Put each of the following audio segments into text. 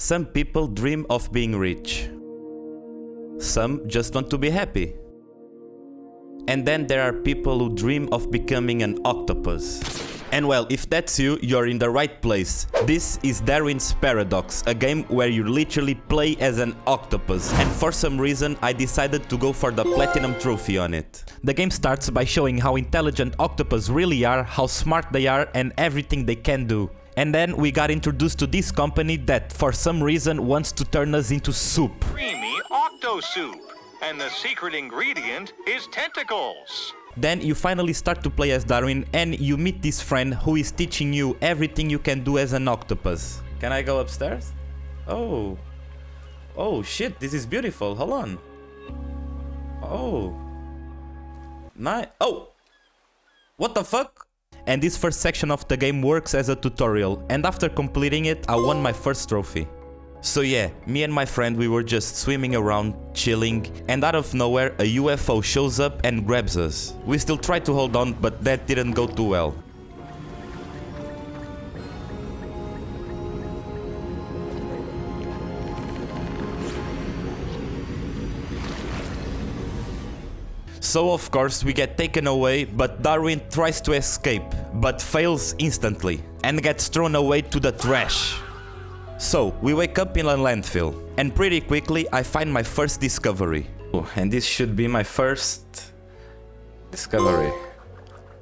Some people dream of being rich. Some just want to be happy. And then there are people who dream of becoming an octopus. And well, if that's you, you're in the right place. This is Darwin's Paradox, a game where you literally play as an octopus. And for some reason, I decided to go for the Platinum trophy on it. The game starts by showing how intelligent octopus really are, how smart they are, and everything they can do. And then we got introduced to this company that, for some reason, wants to turn us into soup. Creamy octo soup. And the secret ingredient is tentacles. Then you finally start to play as Darwin and you meet this friend who is teaching you everything you can do as an octopus. Can I go upstairs? Oh. Oh shit, this is beautiful. Hold on. Oh. Nice. Oh! What the fuck? And this first section of the game works as a tutorial, and after completing it, I won my first trophy. So yeah, me and my friend, we were just swimming around, chilling, and out of nowhere a UFO shows up and grabs us. We still tried to hold on, but that didn't go too well. So of course we get taken away, but Darwin tries to escape, but fails instantly, and gets thrown away to the trash. So, we wake up in a landfill, and pretty quickly I find my first discovery. Oh, and this should be my first discovery.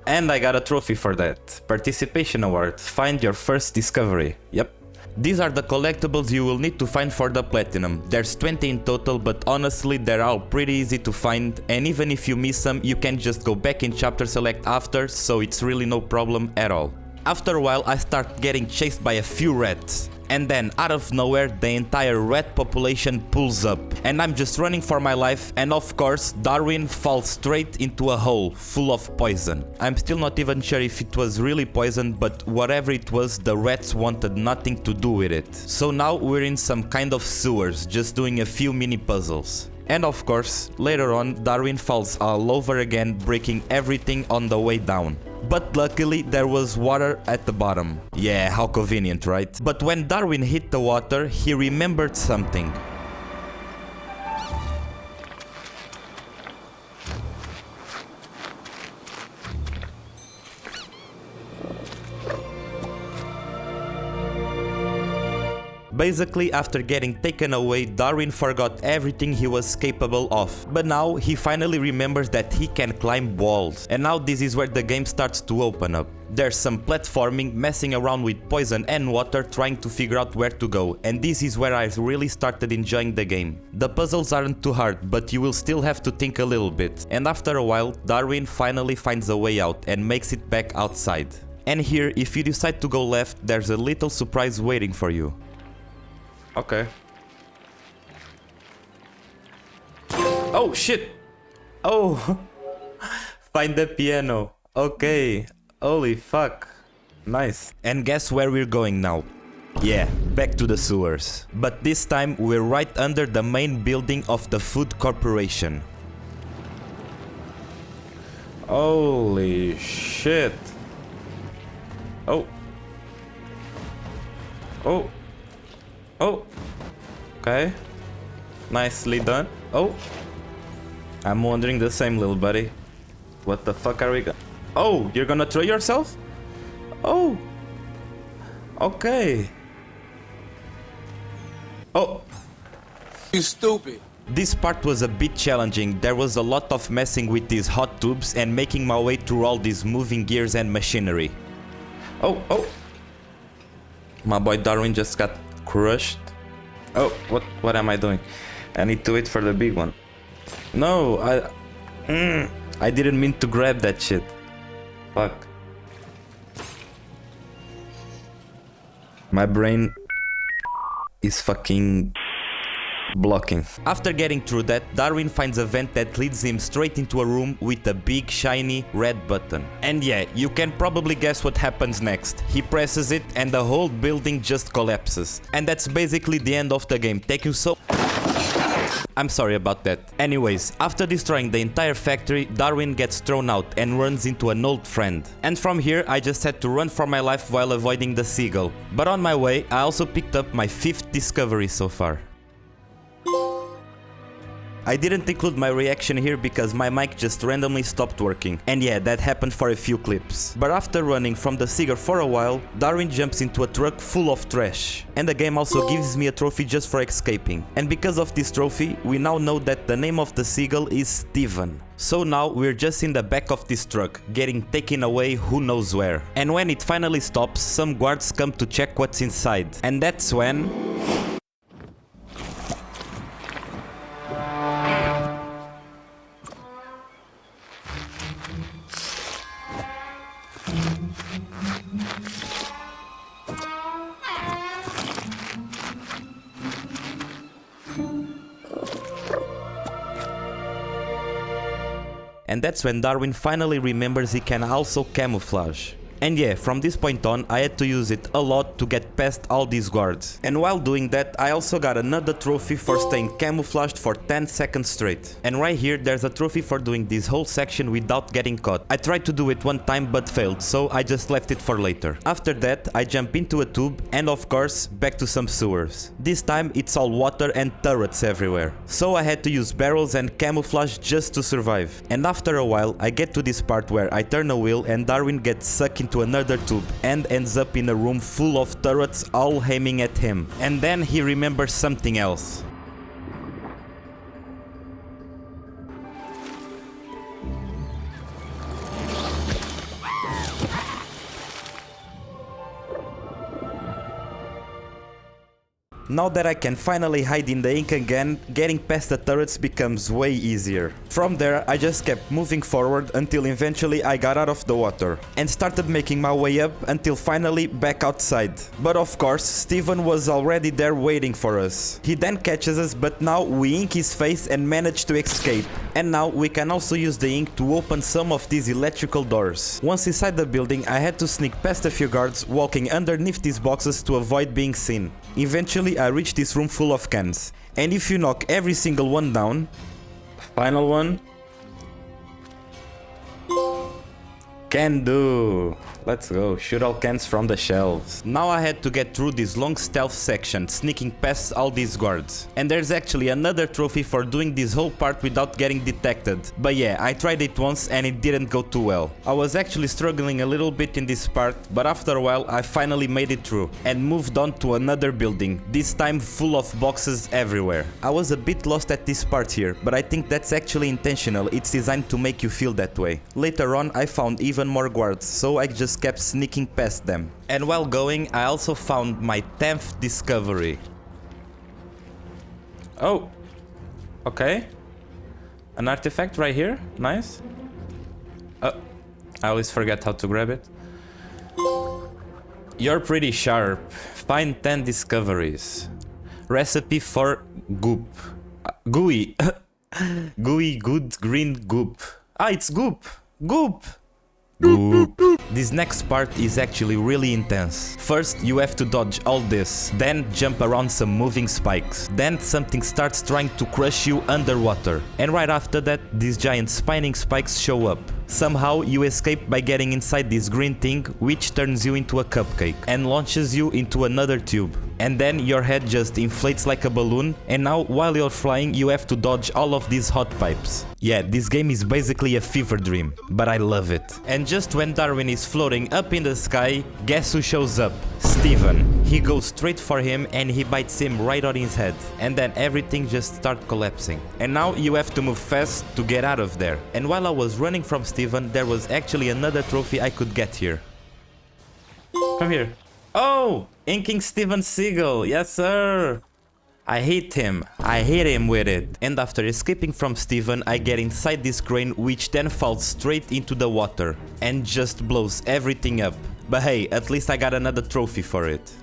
And I got a trophy for that. Participation award. Find your first discovery. Yep. These are the collectibles you will need to find for the Platinum. There's 20 in total, but honestly they're all pretty easy to find, and even if you miss some, you can just go back in chapter select after, so it's really no problem at all. After a while I start getting chased by a few rats. And then, out of nowhere, the entire rat population pulls up. And I'm just running for my life, and of course, Darwin falls straight into a hole full of poison. I'm still not even sure if it was really poison, but whatever it was, the rats wanted nothing to do with it. So now we're in some kind of sewers, just doing a few mini puzzles. And of course, later on, Darwin falls all over again, breaking everything on the way down. But luckily there was water at the bottom. Yeah, how convenient, right? But when Darwin hit the water, he remembered something. Basically, after getting taken away, Darwin forgot everything he was capable of. But now, he finally remembers that he can climb walls. And now this is where the game starts to open up. There's some platforming, messing around with poison and water, trying to figure out where to go. And this is where I really started enjoying the game. The puzzles aren't too hard, but you will still have to think a little bit. And after a while, Darwin finally finds a way out and makes it back outside. And here, if you decide to go left, there's a little surprise waiting for you. Okay. Oh shit! Oh! Find the piano. Okay. Holy fuck. Nice. And guess where we're going now? Yeah, back to the sewers. But this time we're right under the main building of the food corporation. Holy shit. Oh. Oh. Oh, okay, nicely done. Oh, I'm wondering the same, little buddy. What the fuck are we gonna... Oh, you're gonna throw yourself? Oh, okay. Oh, you stupid. This part was a bit challenging. There was a lot of messing with these hot tubes and making my way through all these moving gears and machinery. Oh, oh. My boy Darwin just got crushed. Oh, what am I doing? I need to wait for the big one. No, I didn't mean to grab that shit. Fuck. My brain is fucking blocking. After getting through that, Darwin finds a vent that leads him straight into a room with a big shiny red button. And yeah, you can probably guess what happens next. He presses it and the whole building just collapses. And that's basically the end of the game. Thank you so I'm sorry about that. Anyways, after destroying the entire factory, Darwin gets thrown out and runs into an old friend. And from here, I just had to run for my life while avoiding the seagull. But on my way, I also picked up my 5th discovery so far. I didn't include my reaction here because my mic just randomly stopped working. And yeah, that happened for a few clips. But after running from the seagull for a while, Darwin jumps into a truck full of trash. And the game also gives me a trophy just for escaping. And because of this trophy, we now know that the name of the seagull is Steven. So now we're just in the back of this truck, getting taken away who knows where. And when it finally stops, some guards come to check what's inside. And that's when... And that's when Darwin finally remembers he can also camouflage. And yeah, from this point on, I had to use it a lot to get past all these guards. And while doing that, I also got another trophy for staying camouflaged for 10 seconds straight. And right here, there's a trophy for doing this whole section without getting caught. I tried to do it one time but failed, so I just left it for later. After that, I jump into a tube and of course, back to some sewers. This time, it's all water and turrets everywhere. So I had to use barrels and camouflage just to survive. And after a while, I get to this part where I turn a wheel and Darwin gets sucked into another tube and ends up in a room full of turrets all aiming at him. And then he remembers something else. Now that I can finally hide in the ink again, getting past the turrets becomes way easier. From there, I just kept moving forward until eventually I got out of the water and started making my way up until finally back outside. But of course, Steven was already there waiting for us. He then catches us, but now we ink his face and manage to escape. And now we can also use the ink to open some of these electrical doors. Once inside the building, I had to sneak past a few guards walking underneath these boxes to avoid being seen. Eventually, I reached this room full of cans. And if you knock every single one down... Final one... Can do! Let's go, shoot all cans from the shelves. Now I had to get through this long stealth section, sneaking past all these guards. And there's actually another trophy for doing this whole part without getting detected. But yeah, I tried it once and it didn't go too well. I was actually struggling a little bit in this part, but after a while I finally made it through and moved on to another building, this time full of boxes everywhere. I was a bit lost at this part here, but I think that's actually intentional, it's designed to make you feel that way. Later on I found even more guards, so I just kept sneaking past them. And while going, I also found my 10th discovery. Oh, okay. An artifact right here, nice. Oh, I always forget how to grab it. You're pretty sharp. Find 10 discoveries. Recipe for goop. Gooey. Gooey good green goop. Ah, it's goop. Goop. Goop. This next part is actually really intense. First, you have to dodge all this, then jump around some moving spikes. Then something starts trying to crush you underwater. And right after that, these giant spinning spikes show up. Somehow you escape by getting inside this green thing, which turns you into a cupcake and launches you into another tube. And then your head just inflates like a balloon, and now while you're flying you have to dodge all of these hot pipes. Yeah, this game is basically a fever dream, but I love it. And just when Darwin is floating up in the sky, guess who shows up? Steven. He goes straight for him and he bites him right on his head. And then everything just starts collapsing. And now you have to move fast to get out of there. And while I was running from Steven, there was actually another trophy I could get here. Come here. Oh! Inking Steven Seagal, yes sir! I hate him. I hit him with it. And after escaping from Steven, I get inside this crane, which then falls straight into the water and just blows everything up. But hey, at least I got another trophy for it.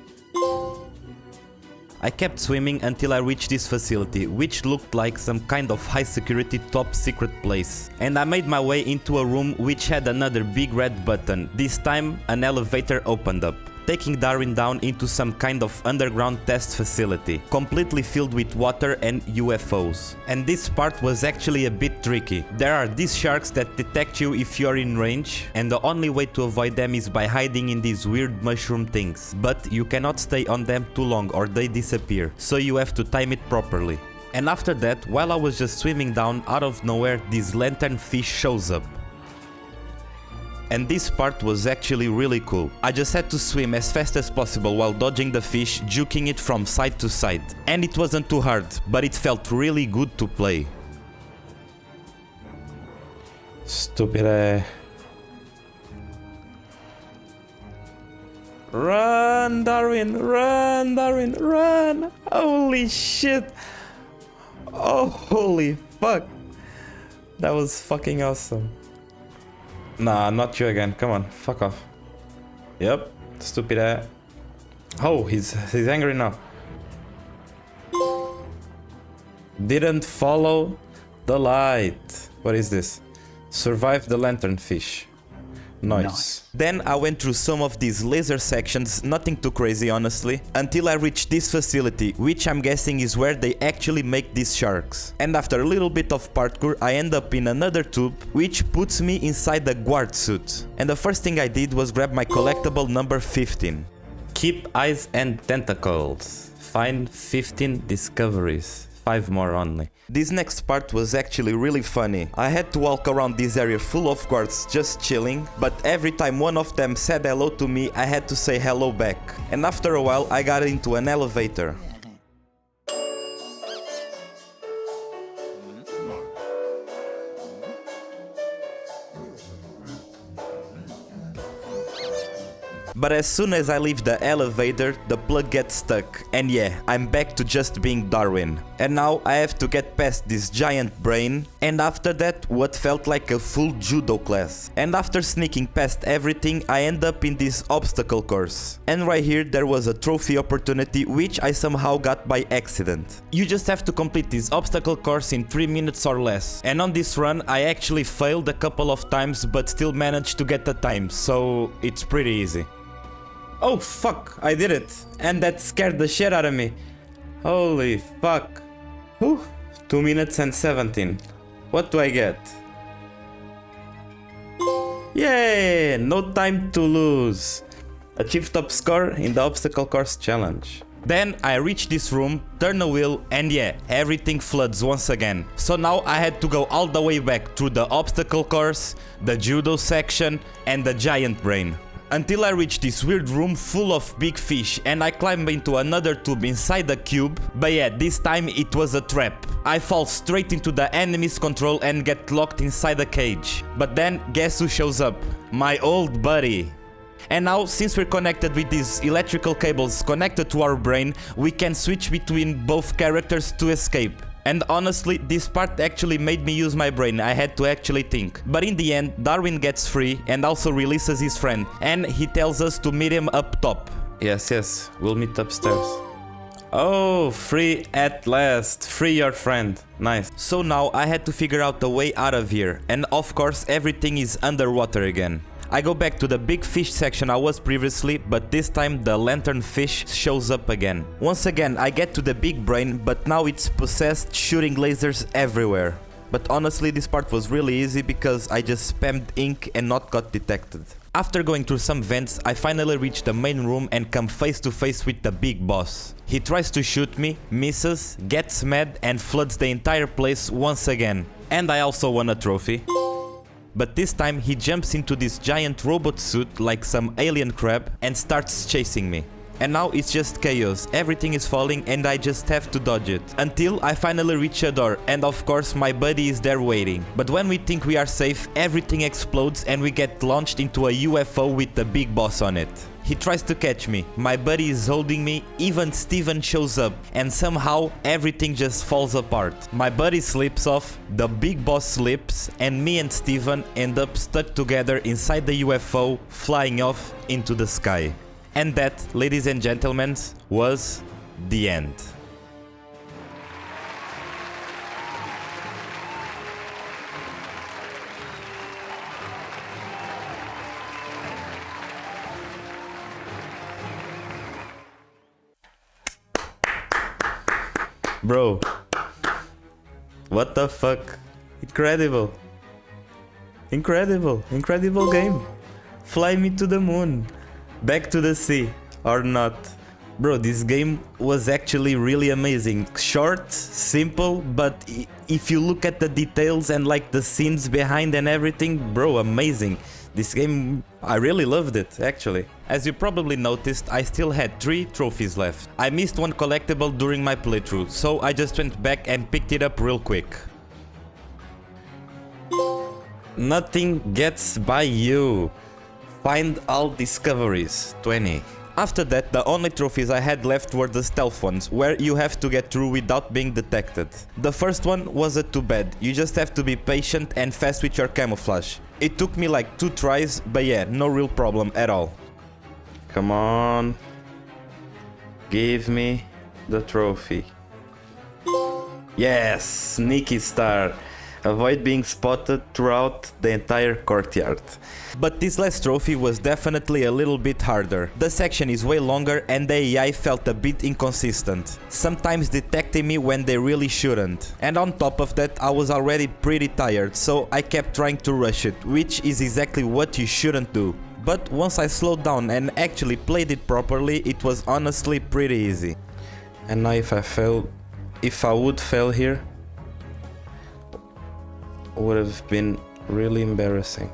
I kept swimming until I reached this facility, which looked like some kind of high security top secret place. And I made my way into a room which had another big red button. This time, an elevator opened up, taking Darwin down into some kind of underground test facility, completely filled with water and UFOs. And this part was actually a bit tricky. There are these sharks that detect you if you're in range, and the only way to avoid them is by hiding in these weird mushroom things. But you cannot stay on them too long or they disappear, so you have to time it properly. And after that, while I was just swimming down, out of nowhere this lanternfish shows up. And this part was actually really cool. I just had to swim as fast as possible while dodging the fish, juking it from side to side. And it wasn't too hard, but it felt really good to play. Stupid. Run, Darwin, run, Darwin, run! Holy shit! Oh, holy fuck! That was fucking awesome. Nah, not you again. Come on, fuck off. Yep, stupid. Oh, he's angry now. Didn't follow the light. What is this? Survive the lanternfish. Nice. Then I went through some of these laser sections, nothing too crazy honestly, until I reached this facility, which I'm guessing is where they actually make these sharks. And after a little bit of parkour, I end up in another tube, which puts me inside the guard suit. And the first thing I did was grab my collectible number 15. Keep eyes and tentacles. Find 15 discoveries. 5 more only. This next part was actually really funny. I had to walk around this area full of guards just chilling, but every time one of them said hello to me, I had to say hello back. And after a while I got into an elevator. But as soon as I leave the elevator, the plug gets stuck. And yeah, I'm back to just being Darwin. And now I have to get past this giant brain. And after that, what felt like a full judo class. And after sneaking past everything, I end up in this obstacle course. And right here, there was a trophy opportunity, which I somehow got by accident. You just have to complete this obstacle course in 3 minutes or less. And on this run, I actually failed a couple of times, but still managed to get the time. So it's pretty easy. Oh fuck, I did it. And that scared the shit out of me. Holy fuck. Whew. 2 minutes and 17. What do I get? Yay! No time to lose. Achieve top score in the obstacle course challenge. Then I reach this room, turn a wheel, and yeah, everything floods once again. So now I had to go all the way back through the obstacle course, the judo section, and the giant brain. Until I reached this weird room full of big fish and I climbed into another tube inside the cube, but yeah, this time it was a trap. I fall straight into the enemy's control and get locked inside the cage. But then, guess who shows up? My old buddy. And now, since we're connected with these electrical cables connected to our brain, we can switch between both characters to escape. And honestly, this part actually made me use my brain, I had to actually think. But in the end, Darwin gets free and also releases his friend. And he tells us to meet him up top. Yes, we'll meet upstairs. Oh, free at last. Free your friend. Nice. So now I had to figure out the way out of here. And of course, everything is underwater again. I go back to the big fish section I was previously, but this time the lanternfish shows up again. Once again, I get to the big brain, but now it's possessed, shooting lasers everywhere. But honestly, this part was really easy because I just spammed ink and not got detected. After going through some vents, I finally reach the main room and come face to face with the big boss. He tries to shoot me, misses, gets mad and floods the entire place once again. And I also won a trophy. But this time he jumps into this giant robot suit like some alien crab and starts chasing me. And now it's just chaos, everything is falling and I just have to dodge it. Until I finally reach a door and of course my buddy is there waiting. But when we think we are safe, everything explodes and we get launched into a UFO with the big boss on it. He tries to catch me, my buddy is holding me, even Steven shows up, and somehow everything just falls apart. My buddy slips off, the big boss slips, and me and Steven end up stuck together inside the UFO, flying off into the sky. And that, ladies and gentlemen, was the end. Bro. What the fuck? Incredible. Incredible. Incredible game. Fly me to the moon. Back to the sea. Or not. Bro, this game was actually really amazing. Short, simple, but if you look at the details and like the scenes behind and everything, bro, amazing. This game, I really loved it, actually. As you probably noticed, I still had 3 trophies left. I missed one collectible during my playthrough, so I just went back and picked it up real quick. Nothing gets by you. Find all discoveries, 20. After that, the only trophies I had left were the stealth ones, where you have to get through without being detected. The first one wasn't too bad, you just have to be patient and fast with your camouflage. It took me like 2 tries, but yeah, no real problem at all. Come on. Give me the trophy. Yes, sneaky star. Avoid being spotted throughout the entire courtyard. But this last trophy was definitely a little bit harder. The section is way longer and the AI felt a bit inconsistent, sometimes detecting me when they really shouldn't. And on top of that, I was already pretty tired, so I kept trying to rush it, which is exactly what you shouldn't do. But once I slowed down and actually played it properly, it was honestly pretty easy. And now if I would fail here, would have been really embarrassing.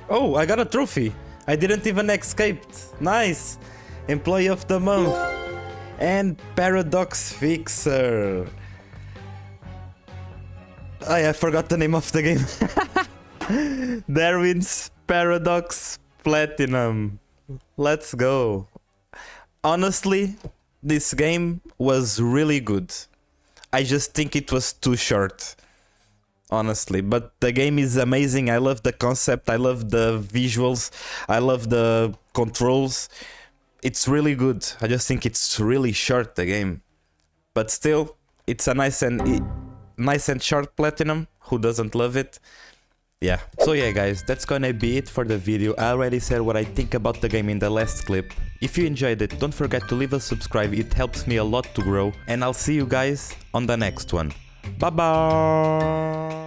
Oh, I got a trophy! I didn't even escape. Nice! Employee of the month and Paradox Fixer. I forgot the name of the game. Darwin's Paradox Platinum. Let's go. Honestly, this game was really good. I just think it was too short, honestly. But the game is amazing. I love the concept. I love the visuals. I love the controls. It's really good. I just think it's really short, the game. But still, it's a nice and short platinum. Who doesn't love it? Yeah. So yeah guys, that's gonna be it for the video. I already said what I think about the game in the last clip. If you enjoyed it, don't forget to leave a subscribe, it helps me a lot to grow. And I'll see you guys on the next one. Bye bye!